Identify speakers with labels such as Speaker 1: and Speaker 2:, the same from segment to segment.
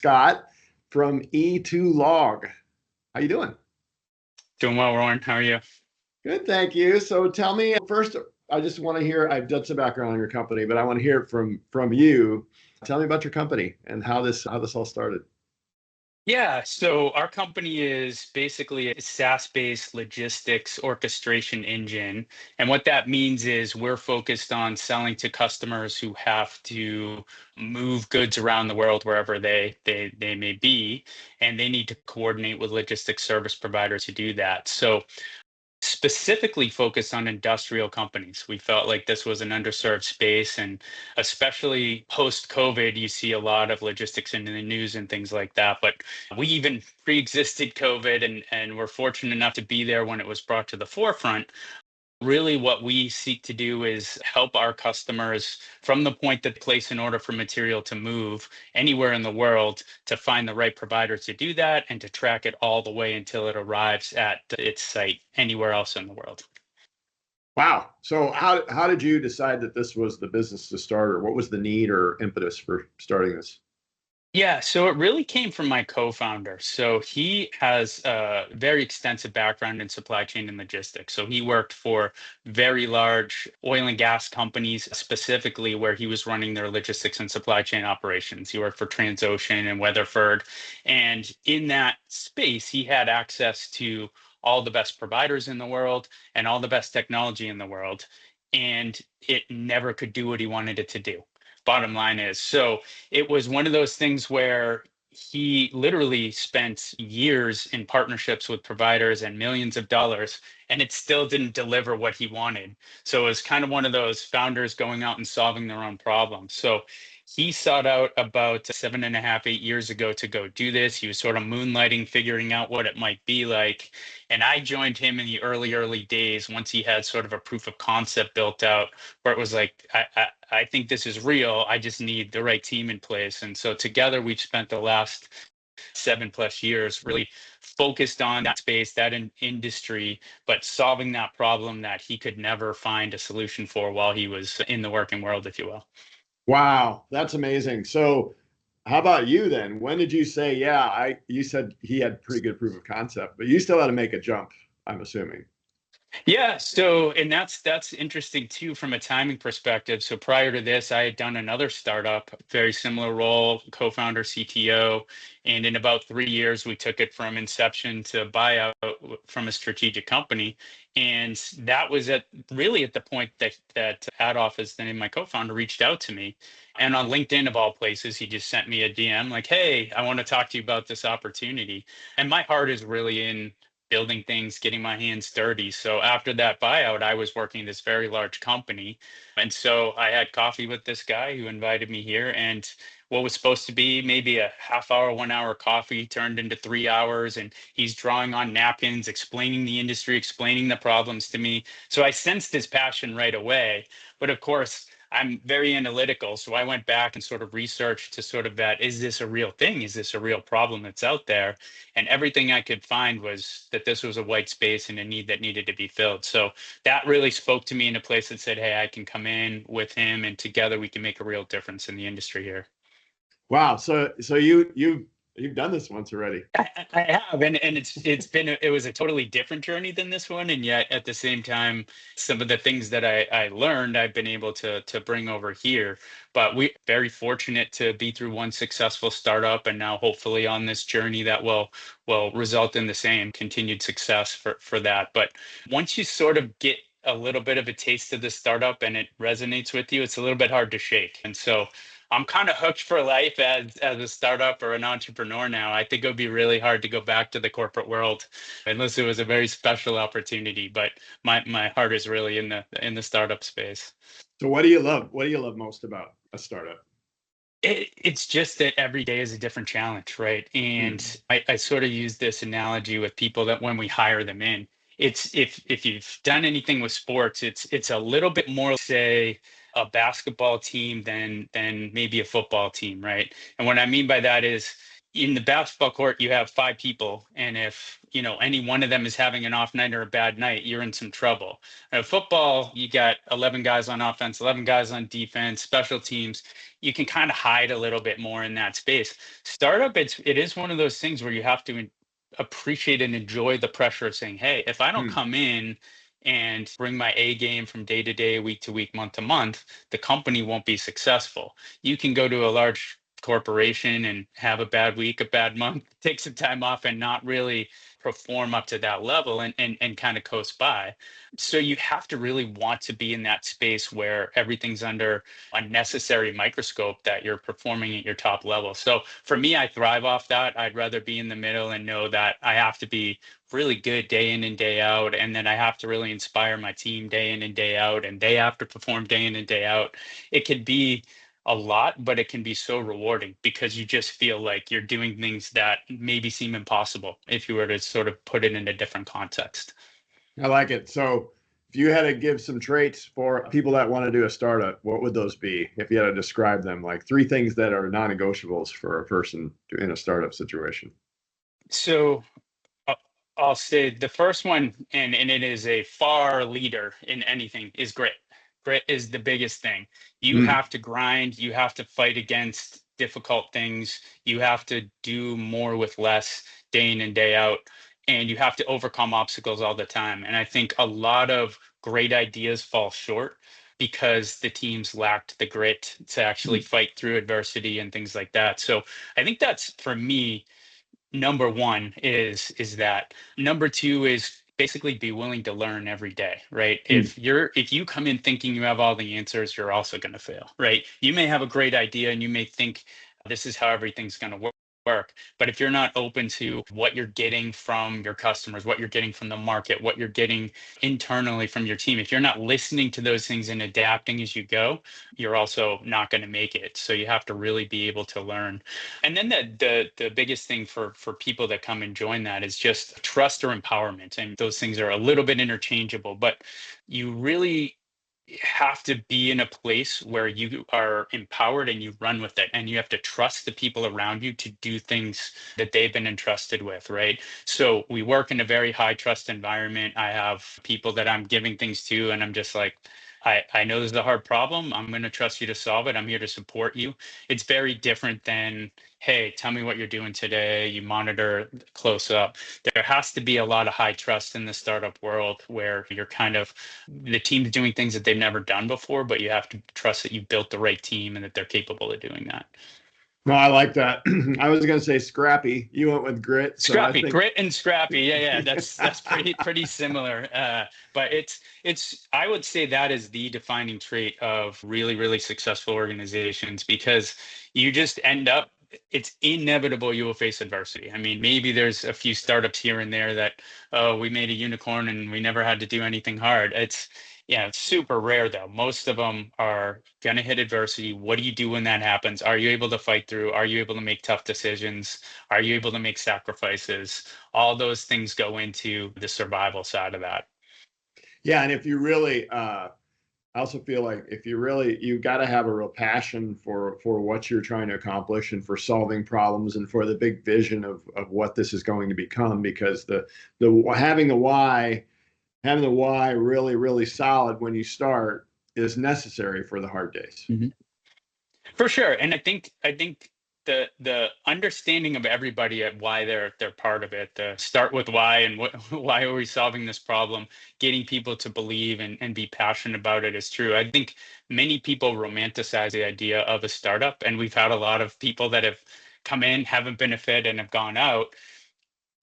Speaker 1: Scott from E2Log. How you doing?
Speaker 2: Doing well, Warren. How are you?
Speaker 1: Good, thank you. So tell me first, I just want to hear, I've done some background on your company, but I want to hear it from you. Tell me about your company and how this all started.
Speaker 2: Yeah, so our company is basically a SaaS-based logistics orchestration engine. And what that means is we're focused on selling to customers who have to move goods around the world wherever they may be, and they need to coordinate with logistics service providers to do that. So specifically focused on industrial companies. We felt like this was an underserved space, and especially post COVID, you see a lot of logistics in the news and things like that. But we even pre-existed COVID, and we're fortunate enough to be there when it was brought to the forefront. Really, what we seek to do is help our customers from the point that they place an order for material to move anywhere in the world to find the right provider to do that and to track it all the way until it arrives at its site anywhere else in the world.
Speaker 1: Wow. So how did you decide that this was the business to start, or what was the need or impetus for starting this?
Speaker 2: Yeah, so it really came from my co-founder. So he has a very extensive background in supply chain and logistics. So he worked for very large oil and gas companies, specifically where he was running their logistics and supply chain operations. He worked for Transocean and Weatherford. And in that space, he had access to all the best providers in the world and all the best technology in the world. And it never could do what he wanted it to do. Bottom line is. So it was one of those things where he literally spent years in partnerships with providers and millions of dollars, and it still didn't deliver what he wanted. So it was kind of one of those founders going out and solving their own problems. So he sought out about 7.5, 8 years ago to go do this. He was sort of moonlighting, figuring out what it might be like. And I joined him in the early days once he had sort of a proof of concept built out where it was like, I think this is real. I just need the right team in place. And so together we've spent the last 7+ years really focused on that space, that industry, but solving that problem that he could never find a solution for while he was in the working world, if you will.
Speaker 1: Wow, that's amazing. So how about you then? When did you say, yeah, you said he had pretty good proof of concept, but you still had to make a jump, I'm assuming.
Speaker 2: Yeah, so and that's interesting too from a timing perspective. So prior to this, I had done another startup, very similar role, co-founder, CTO, and in about 3 years, we took it from inception to buyout from a strategic company, and that was at the point that Adolf, as the name of my co-founder, reached out to me, and on LinkedIn of all places, he just sent me a DM like, "Hey, I want to talk to you about this opportunity," and my heart is really in building things, getting my hands dirty. So after that buyout, I was working this very large company. And so I had coffee with this guy who invited me here. And what was supposed to be maybe a half hour, 1 hour coffee turned into 3 hours. And he's drawing on napkins, explaining the industry, explaining the problems to me. So I sensed his passion right away. But of course, I'm very analytical. So I went back and sort of researched to sort of that, is this a real thing? Is this a real problem that's out there? And everything I could find was that this was a white space and a need that needed to be filled. So that really spoke to me in a place that said, hey, I can come in with him and together we can make a real difference in the industry here.
Speaker 1: Wow. So you've done this once already.
Speaker 2: I have, and it was a totally different journey than this one, and yet at the same time, some of the things that I learned, I've been able to bring over here. But we very fortunate to be through one successful startup, and now hopefully on this journey that will result in the same continued success for that. But once you sort of get a little bit of a taste of the startup and it resonates with you, it's a little bit hard to shake. And so I'm kind of hooked for life as a startup or an entrepreneur now. I think it would be really hard to go back to the corporate world unless it was a very special opportunity. But my heart is really in the startup space.
Speaker 1: So what do you love? What do you love most about a startup?
Speaker 2: It's just that every day is a different challenge, right? And
Speaker 1: Mm.
Speaker 2: I sort of use this analogy with people that when we hire them in, it's if you've done anything with sports, it's a little bit more, say, a basketball team than maybe a football team, right? And what I mean by that is in the basketball court, you have five people, and if any one of them is having an off night or a bad night, you're in some trouble. Football, you got 11 guys on offense, 11 guys on defense, special teams. You can kind of hide a little bit more in that space. Startup, it is one of those things where you have to appreciate and enjoy the pressure of saying, hey, if I don't come in and bring my A game from day to day, week to week, month to month, the company won't be successful. You can go to a large corporation and have a bad week, a bad month, take some time off and not really perform up to that level and kind of coast by. So you have to really want to be in that space where everything's under a necessary microscope, that you're performing at your top level. So for me, I thrive off that. I'd rather be in the middle and know that I have to be really good day in and day out, and then I have to really inspire my team day in and day out, and they have to perform day in and day out. It could be a lot, but it can be so rewarding because you just feel like you're doing things that maybe seem impossible if you were to sort of put it in a different context.
Speaker 1: I like it. So if you had to give some traits for people that want to do a startup, what would those be? If you had to describe them, like 3 things that are non-negotiables for a person in a startup situation.
Speaker 2: So I'll say the first one, and it is a far leader in anything, is grit. Grit is the biggest thing. You have to grind, you have to fight against difficult things, you have to do more with less day in and day out, and you have to overcome obstacles all the time. And I think a lot of great ideas fall short because the teams lacked the grit to actually fight through adversity and things like that. So I think that's, for me, number one is that. Number two is basically be willing to learn every day, right? If you come in thinking you have all the answers, you're also going to fail, right? You may have a great idea and you may think this is how everything's going to work, but if you're not open to what you're getting from your customers, what you're getting from the market, what you're getting internally from your team, if you're not listening to those things and adapting as you go, you're also not going to make it. So you have to really be able to learn. And then the biggest thing for people that come and join that is just trust or empowerment. And those things are a little bit interchangeable, but you really have to be in a place where you are empowered and you run with it, and you have to trust the people around you to do things that they've been entrusted with, right? So we work in a very high trust environment. I have people that I'm giving things to, and I'm just like, I know this is a hard problem. I'm going to trust you to solve it. I'm here to support you. It's very different than, hey, tell me what you're doing today. You monitor close up. There has to be a lot of high trust in the startup world where you're kind of, the team's doing things that they've never done before, but you have to trust that you built the right team and that they're capable of doing that.
Speaker 1: No, I like that. I was going to say scrappy. You went with grit. So
Speaker 2: Scrappy,
Speaker 1: I think
Speaker 2: grit and scrappy. Yeah. That's pretty similar. But it's I would say that is the defining trait of really, really successful organizations, because you just end up, it's inevitable you will face adversity. I mean, maybe there's a few startups here and there that, oh, we made a unicorn and we never had to do anything hard. It's super rare though. Most of them are gonna hit adversity. What do you do when that happens? Are you able to fight through? Are you able to make tough decisions? Are you able to make sacrifices? All those things go into the survival side of that.
Speaker 1: yeah, and if you really I also feel like if you got to have a real passion for what you're trying to accomplish and for solving problems and for the big vision of what this is going to become, because the having the why really, really solid when you start is necessary for the hard days.
Speaker 2: For sure. And I think the understanding of everybody at why they're part of it, the start with why and what why are we solving this problem, getting people to believe and be passionate about it is true. I think many people romanticize the idea of a startup, and we've had a lot of people that have come in, haven't been a fit, and have gone out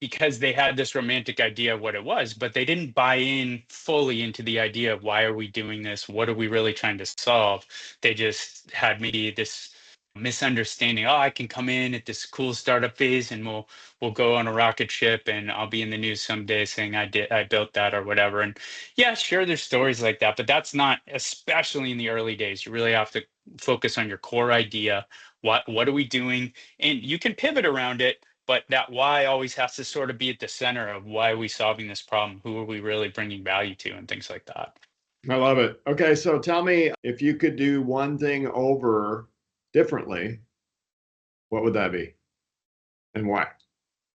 Speaker 2: because they had this romantic idea of what it was, but they didn't buy in fully into the idea of why are we doing this? What are we really trying to solve? They just had maybe this misunderstanding. Oh, I can come in at this cool startup phase and we'll go on a rocket ship and I'll be in the news someday saying I built that or whatever. And yeah, sure, there's stories like that, but that's not, especially in the early days. You really have to focus on your core idea. What are we doing? And you can pivot around it, but that why always has to sort of be at the center of why are we solving this problem? Who are we really bringing value to, and things like that.
Speaker 1: I love it. Okay, so tell me, if you could do one thing over differently, what would that be and why?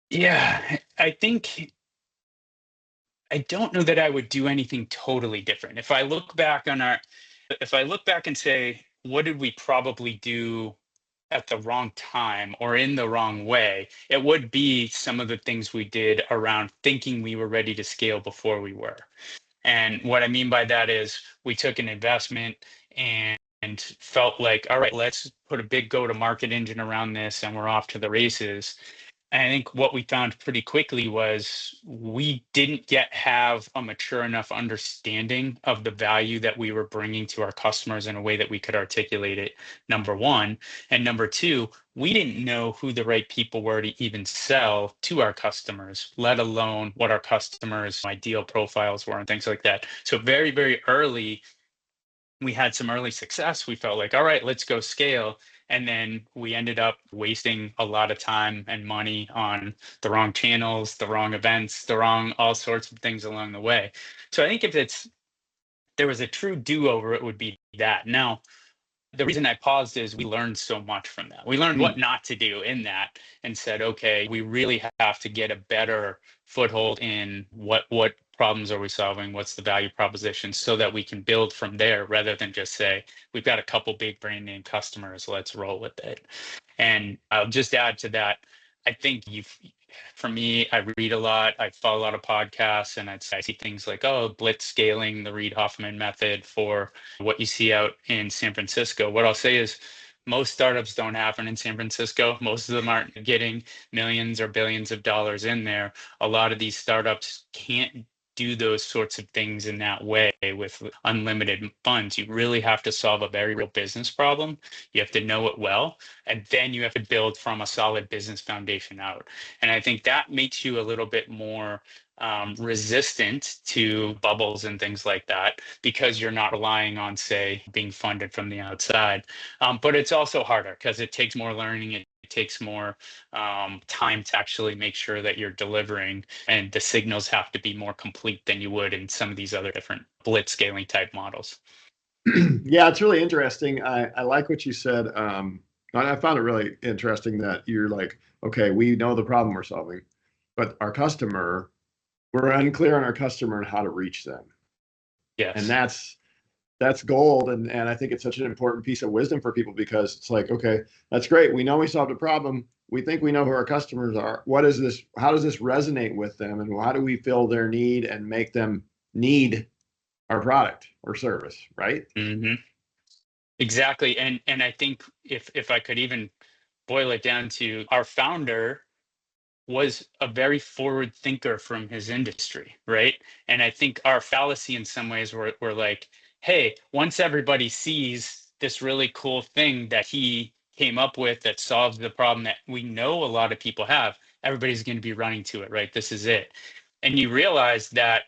Speaker 2: Yeah, I think I don't know that I would do anything totally different. If I look back and say, what did we probably do at the wrong time or in the wrong way, it would be some of the things we did around thinking we were ready to scale before we were. And what I mean by that is we took an investment and felt like, all right, let's put a big go to market engine around this and we're off to the races. And I think what we found pretty quickly was we didn't yet have a mature enough understanding of the value that we were bringing to our customers in a way that we could articulate it, number one. And number two, we didn't know who the right people were to even sell to our customers, let alone what our customers' ideal profiles were and things like that. So very, very early, we had some early success. We felt like, all right, let's go scale. And then we ended up wasting a lot of time and money on the wrong channels, the wrong events, the wrong all sorts of things along the way. So I think if there was a true do-over, it would be that. Now, the reason I paused is we learned so much from that. We learned what not to do in that and said, okay, we really have to get a better foothold in what problems are we solving, what's the value proposition, so that we can build from there rather than just say, we've got a couple big brand name customers, let's roll with it. And I'll just add to that, I think for me, I read a lot, I follow a lot of podcasts, and I see things like, oh, blitz scaling, the Reid Hoffman method for what you see out in San Francisco. What I'll say is most startups don't happen in San Francisco. Most of them aren't getting millions or billions of dollars in there. A lot of these startups can't do those sorts of things in that way with unlimited funds. You really have to solve a very real business problem. You have to know it well, and then you have to build from a solid business foundation out. And I think that makes you a little bit more resistant to bubbles and things like that, because you're not relying on, say, being funded from the outside. But it's also harder because it takes more learning. It takes more time to actually make sure that you're delivering, and the signals have to be more complete than you would in some of these other different blitz scaling type models.
Speaker 1: Yeah, it's really interesting. I like what you said. I found it really interesting that you're like, okay, we know the problem we're solving, but we're unclear on our customer and how to reach them.
Speaker 2: Yes.
Speaker 1: And that's gold. And I think it's such an important piece of wisdom for people, because it's like, okay, that's great. We know we solved a problem. We think we know who our customers are. What is this? How does this resonate with them? And how do we fill their need and make them need our product or service, right?
Speaker 2: Mm-hmm. Exactly. And I think if I could even boil it down to, our founder was a very forward thinker from his industry, right? And I think our fallacy in some ways were like, hey, once everybody sees this really cool thing that he came up with that solves the problem that we know a lot of people have, everybody's going to be running to it, right? This is it. And you realize that,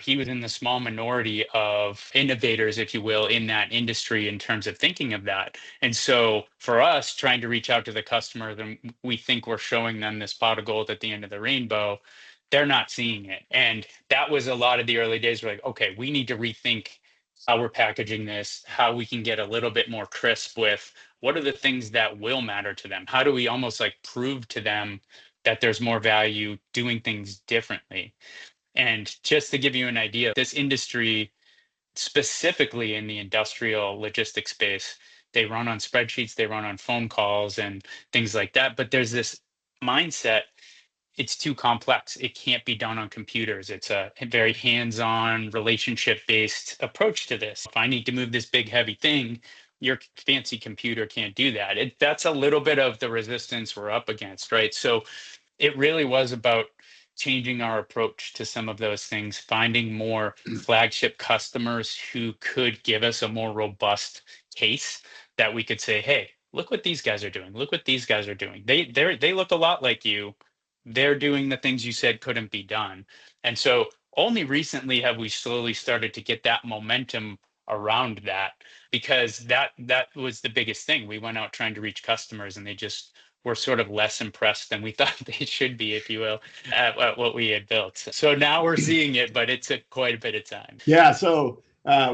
Speaker 2: he was in the small minority of innovators, if you will, in that industry in terms of thinking of that. And so for us, trying to reach out to the customer, then we think we're showing them this pot of gold at the end of the rainbow. They're not seeing it. And that was a lot of the early days. We're like, okay, we need to rethink how we're packaging this, how we can get a little bit more crisp with what are the things that will matter to them? How do we almost like prove to them that there's more value doing things differently? And just to give you an idea, this industry, specifically in the industrial logistics space, they run on spreadsheets, they run on phone calls and things like that. But there's this mindset, it's too complex. It can't be done on computers. It's a very hands-on, relationship-based approach to this. If I need to move this big, heavy thing, your fancy computer can't do that. That's a little bit of the resistance we're up against, right? So it really was about changing our approach to some of those things, finding more flagship customers who could give us a more robust case that we could say, hey, look what these guys are doing. Look what these guys are doing. They look a lot like you. They're doing the things you said couldn't be done. And so only recently have we slowly started to get that momentum around that, because that was the biggest thing. We went out trying to reach customers and they just were sort of less impressed than we thought they should be, if you will, at what we had built. So now we're seeing it, but it took quite a bit of time.
Speaker 1: Yeah. So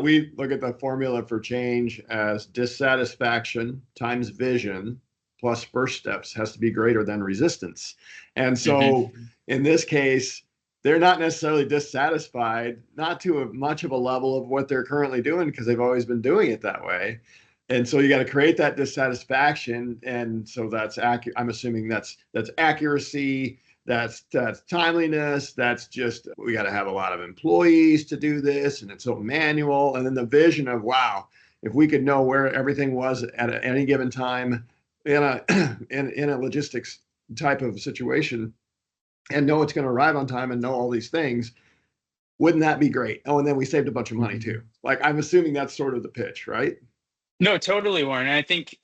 Speaker 1: we look at the formula for change as dissatisfaction times vision plus first steps has to be greater than resistance. And so in this case, they're not necessarily dissatisfied, not to much of a level of what they're currently doing because they've always been doing it that way. And so you got to create that dissatisfaction. And so that's I'm assuming that's accuracy, that's timeliness, that's just we got to have a lot of employees to do this, and it's so manual. And then the vision of wow, if we could know where everything was at any given time in a in a logistics type of situation and know it's going to arrive on time and know all these things, wouldn't that be great? Oh, and then we saved a bunch of money too. Like I'm assuming that's sort of the pitch, right?
Speaker 2: No, totally, Warren. I think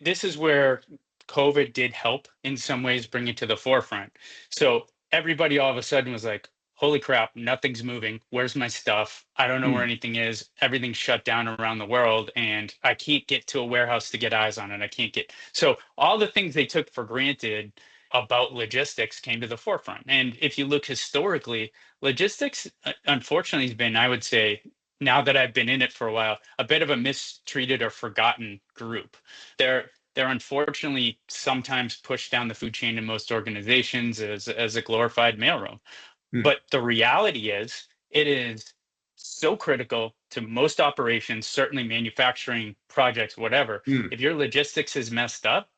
Speaker 2: this is where COVID did help in some ways bring it to the forefront. So everybody all of a sudden was like, holy crap, nothing's moving. Where's my stuff? I don't know where
Speaker 1: Mm,
Speaker 2: anything is. Everything's shut down around the world, and I can't get to a warehouse to get eyes on it. I can't get. So all the things they took for granted about logistics came to the forefront. And if you look historically, logistics, unfortunately, has been, I would say, now that I've been in it for a while, a bit of a mistreated or forgotten group. They're unfortunately sometimes pushed down the food chain in most organizations as a glorified mailroom.
Speaker 1: mm,
Speaker 2: But the reality is, it is so critical to most operations, certainly manufacturing projects, whatever.
Speaker 1: mm.
Speaker 2: If your logistics is messed up,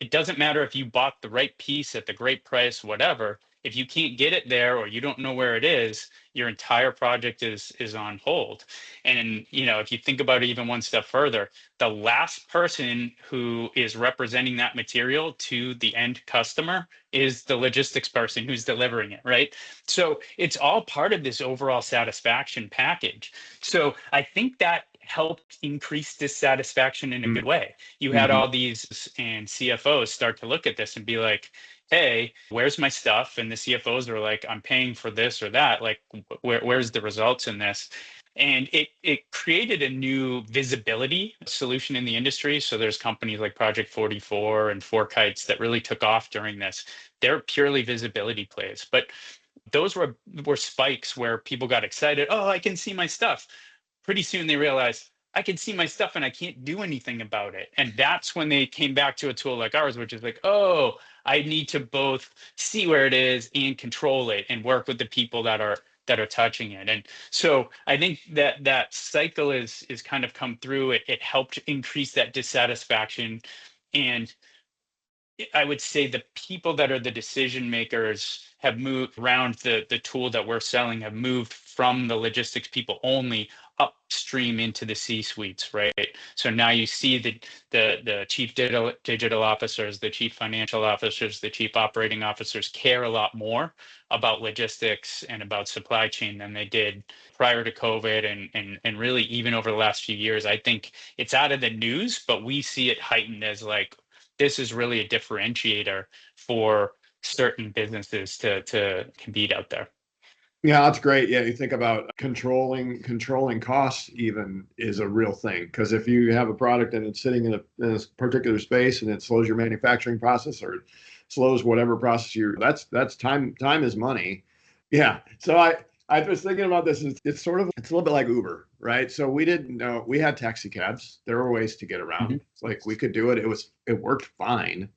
Speaker 2: it doesn't matter if you bought the right piece at the great price, whatever. If you can't get it there or you don't know where it is, your entire project is on hold. And if you think about it even one step further, the last person who is representing that material to the end customer is the logistics person who's delivering it, right? So it's all part of this overall satisfaction package. So I think that helped increase dissatisfaction in a
Speaker 1: Mm,
Speaker 2: good way. You had
Speaker 1: mhm.
Speaker 2: all these and CFOs start to look at this and be like, hey, where's my stuff? And the CFOs are like, I'm paying for this or that. Like, where's the results in this? And it created a new visibility solution in the industry. So there's companies like Project 44 and Four Kites that really took off during this. They're purely visibility plays. But those were spikes where people got excited. Oh, I can see my stuff. Pretty soon they realized I can see my stuff and I can't do anything about it. And that's when they came back to a tool like ours, which is like, oh, I need to both see where it is and control it and work with the people that are touching it. And so I think that cycle is kind of come through. It helped increase that dissatisfaction. And I would say the people that are the decision makers have moved around the tool that we're selling, have moved from the logistics people only upstream into the C suites, right? So now you see the chief digital officers, the chief financial officers, the chief operating officers care a lot more about logistics and about supply chain than they did prior to COVID, and really even over the last few years. I think it's out of the news, but we see it heightened as like this is really a differentiator for certain businesses to compete out there.
Speaker 1: Yeah, that's great. Yeah, you think about controlling costs even is a real thing because if you have a product and it's sitting in a particular space and it slows your manufacturing process or it slows whatever process that's time is money. Yeah. So I was thinking about this. It's a little bit like Uber, right? So we didn't know we had taxi cabs. There were ways to get around.
Speaker 2: Mhm.
Speaker 1: It's like we could do it. It worked fine.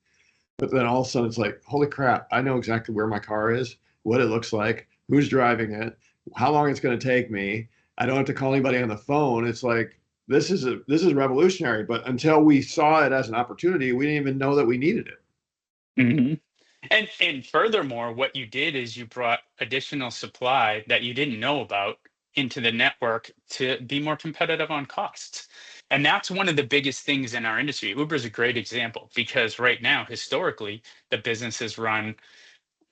Speaker 1: But then all of a sudden it's like, holy crap, I know exactly where my car is, what it looks like, who's driving it, how long it's going to take me. I don't have to call anybody on the phone. It's like this is revolutionary. But until we saw it as an opportunity, we didn't even know that we needed it.
Speaker 2: Mhm. And furthermore, what you did is you brought additional supply that you didn't know about into the network to be more competitive on costs. And that's one of the biggest things in our industry. Uber is a great example because right now, historically, the business is run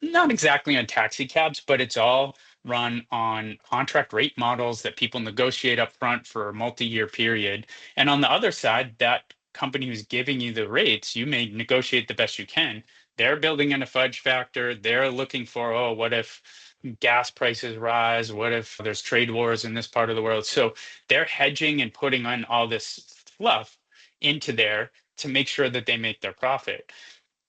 Speaker 2: not exactly on taxi cabs, but it's all run on contract rate models that people negotiate up front for a multi-year period. And on the other side, that company who's giving you the rates, you may negotiate the best you can. They're building in a fudge factor. They're looking for, oh, what if gas prices rise? What if there's trade wars in this part of the world? So they're hedging and putting on all this fluff into there to make sure that they make their profit.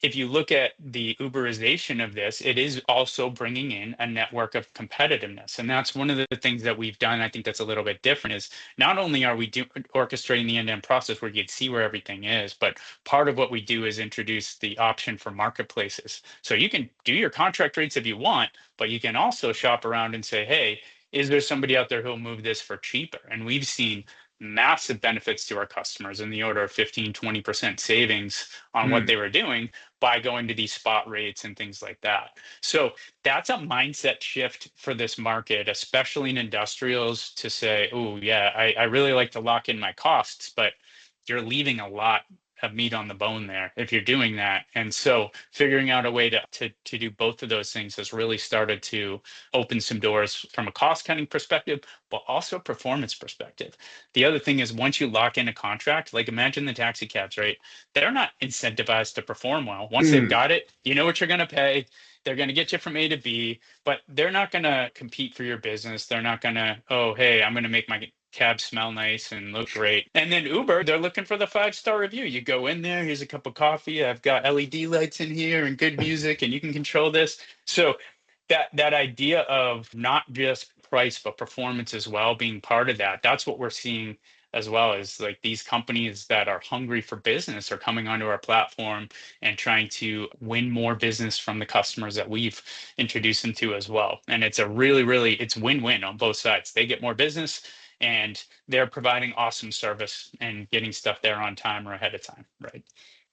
Speaker 2: if you look at the Uberization of this, it is also bringing in a network of competitiveness. And that's one of the things that we've done. I think that's a little bit different is not only are we orchestrating the end-to-end process where you can see where everything is, but part of what we do is introduce the option for marketplaces. So you can do your contract rates if you want, but you can also shop around and say, hey, is there somebody out there who'll move this for cheaper? And we've seen massive benefits to our customers in the order of 15-20% savings on what
Speaker 1: Hmm.
Speaker 2: they were doing by going to these spot rates and things like that. So that's a mindset shift for this market, especially in industrials, to say, oh, yeah, I really like to lock in my costs, but you're leaving a lot of meat on the bone there if you're doing that. And so figuring out a way to do both of those things has really started to open some doors from a cost cutting perspective, but also performance perspective. The other thing is once you lock in a contract, like imagine the taxi cabs, right? They're not incentivized to perform well. Once they've
Speaker 1: Hmm.
Speaker 2: got it, you know what you're going to pay. They're going to get you from A to B, but they're not going to compete for your business. They're not going to, oh, hey, I'm going to make my cab smell nice and look great. And then Uber, they're looking for the 5-star review. You go in there, here's a cup of coffee. I've got LED lights in here and good music, and you can control this. So that idea of not just price but performance as well being part of that, that's what we're seeing as well, as like these companies that are hungry for business are coming onto our platform and trying to win more business from the customers that we've introduced them to as well. And it's a really it's win-win on both sides. They get more business and they're providing awesome service and getting stuff there on time or ahead of time, right?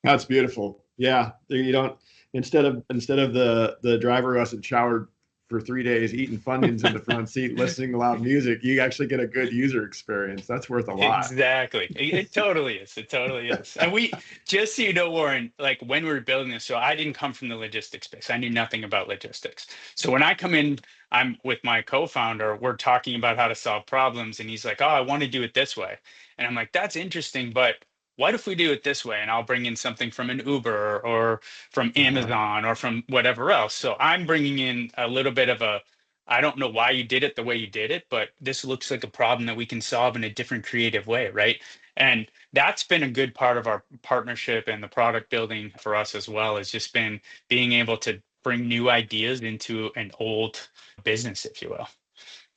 Speaker 1: That's beautiful. Yeah, you don't instead of the driver who hasn't showered for 3 days, eating Funyuns in the front seat, listening to loud music, you actually get a good user experience. That's worth a lot.
Speaker 2: Exactly. It totally is. It totally is. And we, just so you know, Warren, like when we were building this, so I didn't come from the logistics space. I knew nothing about logistics. So when I come in, I'm with my co-founder, we're talking about how to solve problems. And he's like, oh, I want to do it this way. And I'm like, that's interesting, but what if we do it this way? And I'll bring in something from an Uber or from
Speaker 1: Uh-huh.
Speaker 2: Amazon or from whatever else. So I'm bringing in a little bit of a, I don't know why you did it the way you did it, but this looks like a problem that we can solve in a different creative way, right? And that's been a good part of our partnership and the product building for us as well, has just been being able to bring new ideas into an old business, if you will.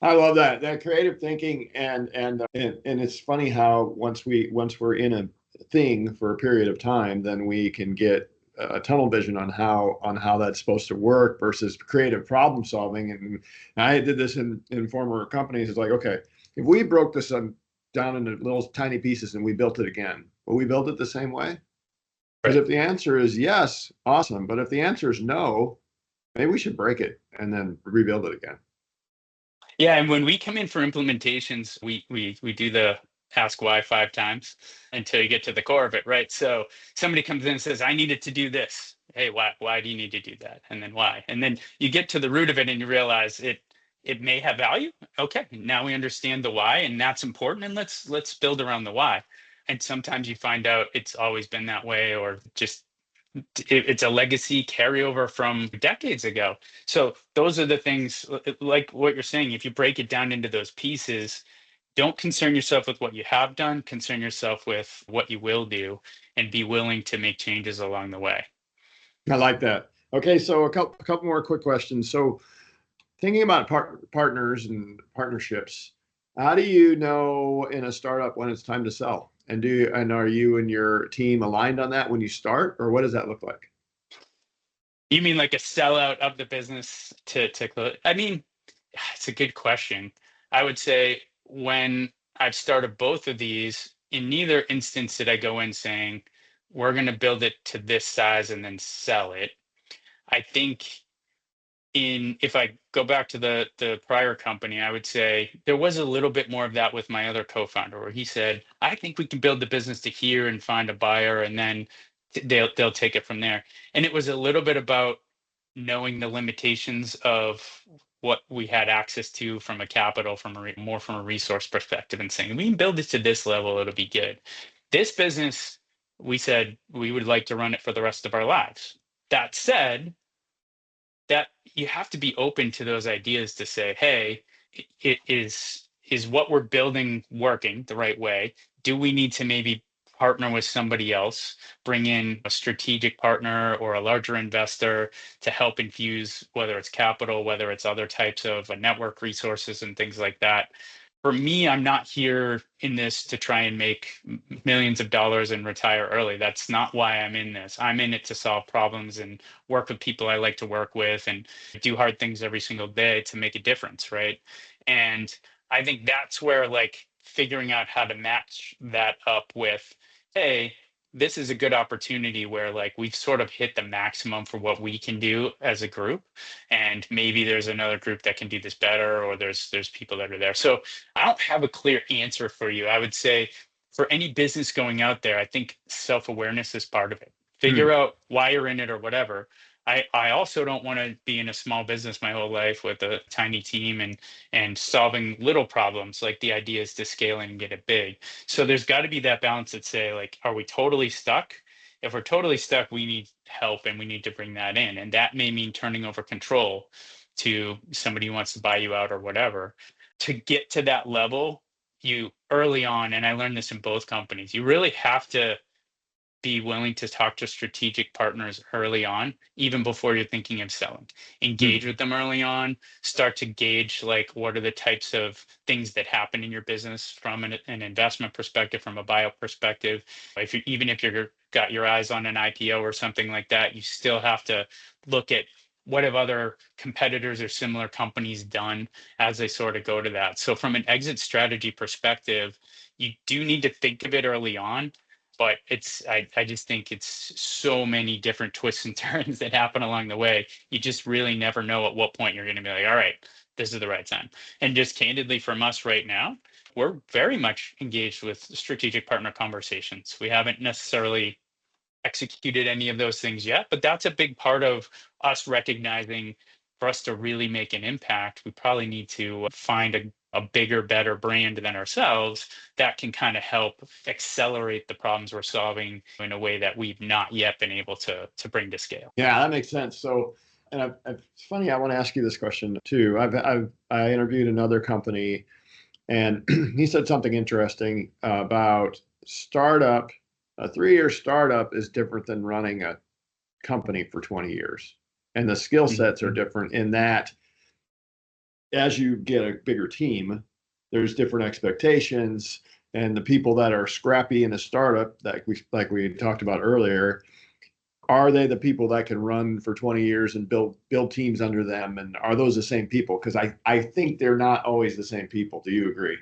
Speaker 1: I love that creative thinking, and it's funny how once we're in a thing for a period of time, then we can get a tunnel vision on how that's supposed to work versus creative problem solving. And I did this in former companies. It's like, okay, if we broke this down into little tiny pieces and we built it again, will we build it the same way? Because
Speaker 2: Right.
Speaker 1: if the answer is yes, awesome. But if the answer is no, maybe we should break it and then rebuild it again.
Speaker 2: Yeah, and when we come in for implementations, we do the ask why 5 times until you get to the core of it, right? So somebody comes in and says, I needed to do this. Hey, why do you need to do that? And then why? And then you get to the root of it and you realize it may have value. Okay, now we understand the why, and that's important. And let's build around the why. And sometimes you find out it's always been that way, or just it's a legacy carryover from decades ago. So those are the things, like what you're saying, if you break it down into those pieces, don't concern yourself with what you have done, concern yourself with what you will do and be willing to make changes along the way.
Speaker 1: I like that. Okay, so a couple more quick questions. So thinking about partners and partnerships, how do you know in a startup when it's time to sell? And are you and your team aligned on that when you start, or what does that look like?
Speaker 2: You mean like a sellout of the business to close? I mean, it's a good question. I would say when I've started both of these, in neither instance did I go in saying, we're going to build it to this size and then sell it. I think in if I go back to the prior company, I would say there was a little bit more of that with my other co-founder, where he said, "I think we can build the business to here and find a buyer, and then they'll take it from there." And it was a little bit about knowing the limitations of what we had access to from a capital, more from a resource perspective, and saying we can build it to this level, it'll be good. This business, we said we would like to run it for the rest of our lives. That said, that you have to be open to those ideas to say, hey, it is what we're building working the right way? Do we need to maybe partner with somebody else, bring in a strategic partner or a larger investor to help infuse, whether it's capital, whether it's other types of network resources and things like that. For me, I'm not here in this to try and make millions of dollars and retire early. That's not why I'm in this. I'm in it to solve problems and work with people I like to work with and do hard things every single day to make a difference, right? And I think that's where like figuring out how to match that up with, hey, this is a good opportunity where like we've sort of hit the maximum for what we can do as a group, and maybe there's another group that can do this better, or there's people that are there. So I don't have a clear answer for you. I would say for any business going out there, I think self-awareness is part of it.
Speaker 1: Hmm.
Speaker 2: Figure out why you're in it or whatever. I also don't want to be in a small business my whole life with a tiny team and solving little problems. Like the idea is to scale and get it big. So there's got to be that balance that say like, are we totally stuck? If we're totally stuck, we need help and we need to bring that in. And that may mean turning over control to somebody who wants to buy you out or whatever. To get to that level, you early on, and I learned this in both companies, you really have to be willing to talk to strategic partners early on, even before you're thinking of selling.
Speaker 1: Hmm.
Speaker 2: Engage with them early on, start to gauge like what are the types of things that happen in your business from an investment perspective, from a buyout perspective. If you even if you're got your eyes on an IPO or something like that, you still have to look at what have other competitors or similar companies done as they sort of go to that. So from an exit strategy perspective, you do need to think of it early on, but I just think it's so many different twists and turns that happen along the way. You just really never know at what point you're going to be like, all right, this is the right time. And just candidly from us right now, we're very much engaged with strategic partner conversations. We haven't necessarily executed any of those things yet, but that's a big part of us recognizing for us to really make an impact, we probably need to find a bigger, better brand than ourselves that can kind of help accelerate the problems we're solving in a way that we've not yet been able to bring to scale.
Speaker 1: Yeah, that makes sense. So, and it's funny. I want to ask you this question too. I interviewed another company, and he said something interesting about startup. A 3-year startup is different than running a company for 20 years, and the skill sets are
Speaker 2: Mhm.
Speaker 1: different in that as you get a bigger team, there's different expectations, and the people that are scrappy in a startup that we talked about earlier, are they the people that can run for 20 years and build teams under them, and are those the same people? Because I think they're not always the same people. Do you agree?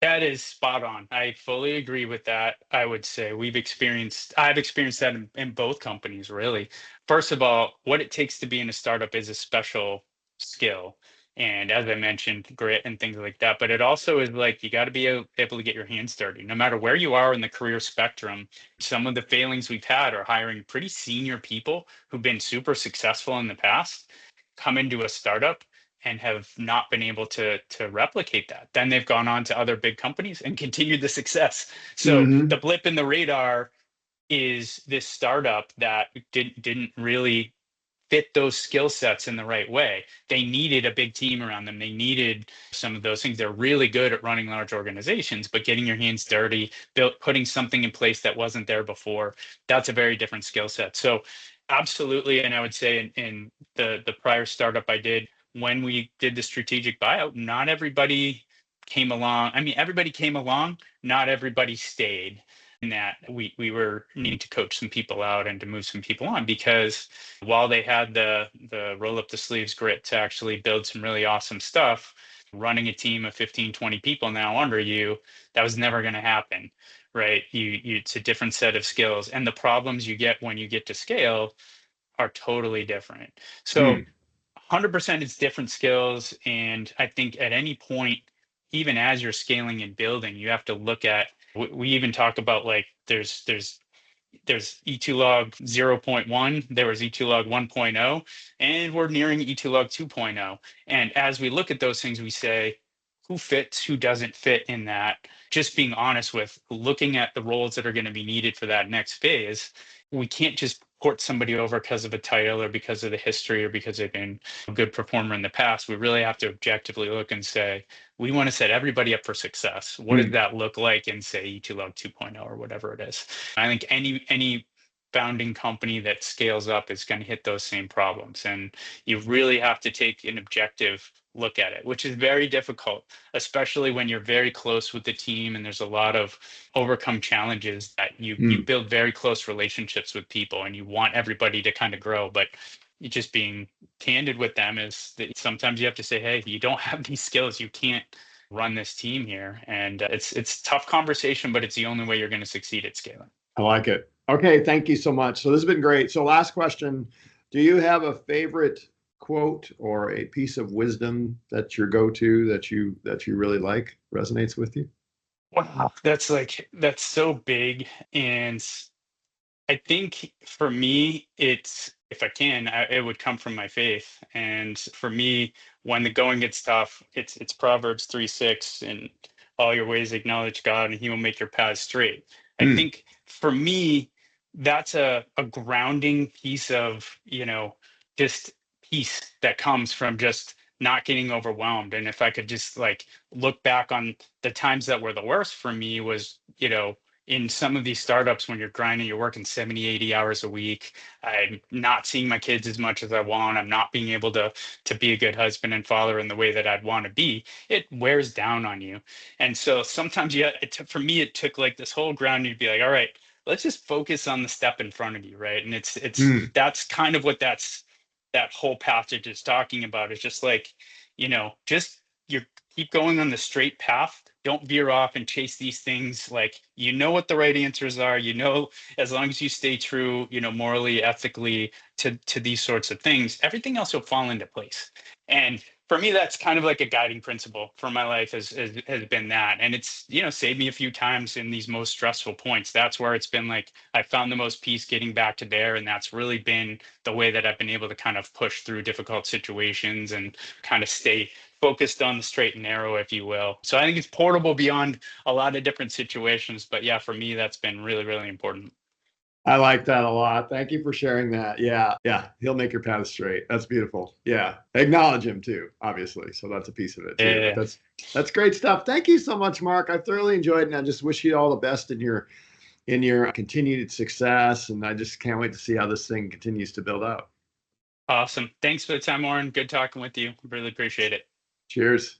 Speaker 2: That is spot on. I fully agree with that. I would say I've experienced that in both companies, really. First of all, what it takes to be in a startup is a special skill. And as I mentioned, grit and things like that. But it also is like you got to be able to get your hands dirty. No matter where you are in the career spectrum, some of the failings we've had are hiring pretty senior people who've been super successful in the past, come into a startup and have not been able to replicate that. Then they've gone on to other big companies and continued the success. So
Speaker 1: Mm-hmm.
Speaker 2: the blip in the radar is this startup that didn't really fit those skill sets in the right way. They needed a big team around them. They needed some of those things. They're really good at running large organizations, but getting your hands dirty, putting something in place that wasn't there before, that's a very different skill set. So absolutely. And I would say in the prior startup I did, when we did the strategic buyout, not everybody came along. I mean, everybody came along, not everybody stayed. In that we were needing to coach some people out and to move some people on, because while they had the roll up the sleeves grit to actually build some really awesome stuff, running a team of 15, 20 people now under you, that was never going to happen, right? It's a different set of skills, and the problems you get when you get to scale are totally different. So
Speaker 1: Hmm.
Speaker 2: 100% it's different skills. And I think at any point, even as you're scaling and building, you have to look at, we even talk about like there's E2log 0.1, there was E2log 1.0, and we're nearing E2log 2.0. And as we look at those things, we say, who fits, who doesn't fit in that? Just being honest with looking at the roles that are going to be needed for that next phase. We can't just port somebody over because of a title or because of the history or because they've been a good performer in the past. We really have to objectively look and say, we want to set everybody up for success. What does
Speaker 1: Mm.
Speaker 2: that look like in, say, E2Log 2.0 or whatever it is? I think any founding company that scales up is going to hit those same problems. And you really have to take an objective look at it, which is very difficult, especially when you're very close with the team and there's a lot of overcome challenges that you
Speaker 1: Mm.
Speaker 2: build very close relationships with people and you want everybody to kind of grow. But you just being candid with them is that sometimes you have to say, hey, you don't have these skills. You can't run this team here. And it's tough conversation, but it's the only way you're going to succeed at scaling.
Speaker 1: I like it. Okay, thank you so much. So this has been great. So last question, do you have a favorite quote or a piece of wisdom that's your go-to that you really like, resonates with you?
Speaker 2: Wow, that's so big. And I think for me, it's if I can, it would come from my faith. And for me, when the going gets tough, it's Proverbs 3:6, and all your ways acknowledge God, and He will make your paths straight. I
Speaker 1: Mm.
Speaker 2: think for me, that's a grounding piece of just peace that comes from just not getting overwhelmed. And if I could just like look back on the times that were the worst for me was in some of these startups when you're grinding, you're working 70, 80 hours a week. I'm not seeing my kids as much as I want. I'm not being able to be a good husband and father in the way that I'd want to be. It wears down on you. And so sometimes for me, it took like this whole ground. You'd be like, all right, let's just focus on the step in front of you. Right. And
Speaker 1: Mm.
Speaker 2: that's kind of what that whole passage is talking about. It's just like, just you keep going on the straight path. Don't veer off and chase these things. Like, what the right answers are. As long as you stay true, morally, ethically to these sorts of things, everything else will fall into place. And for me, that's kind of like a guiding principle for my life has been that. And it's, saved me a few times in these most stressful points. That's where it's been like I found the most peace getting back to there. And that's really been the way that I've been able to kind of push through difficult situations and kind of stay focused on the straight and narrow, if you will. So I think it's portable beyond a lot of different situations. But yeah, for me, that's been really, really important.
Speaker 1: I like that a lot. Thank you for sharing that. Yeah, yeah, he'll make your path straight. That's beautiful. Yeah, acknowledge him too, obviously. So that's a piece of it too. But
Speaker 2: Yeah.
Speaker 1: that's great stuff. Thank you so much, Mark. I thoroughly enjoyed it, and I just wish you all the best in your continued success. And I just can't wait to see how this thing continues to build out.
Speaker 2: Awesome. Thanks for the time, Warren. Good talking with you. Really appreciate it.
Speaker 1: Cheers.